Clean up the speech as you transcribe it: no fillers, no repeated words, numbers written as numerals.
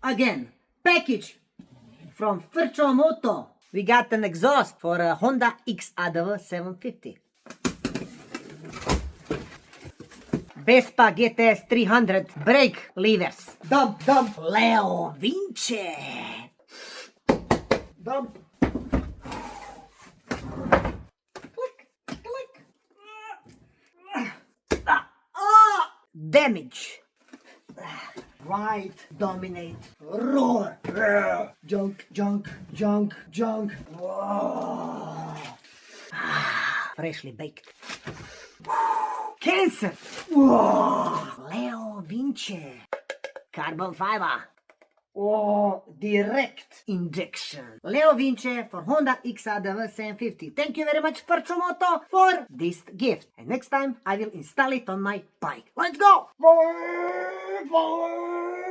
Again, package from FR Moto. We got an exhaust for a Honda XADV 750. Vespa GTS 300 brake levers. Dump. Leovince. Dump. Click. Damage. Right, dominate, roar. Junk. Whoa. Freshly baked. Cancer. Whoa. Leovince. Carbon fiber. Oh, direct injection. Leovince for Honda XADV 750. Thank you very much, FR Moto, for this gift. And next time I will install it on my bike. Let's go!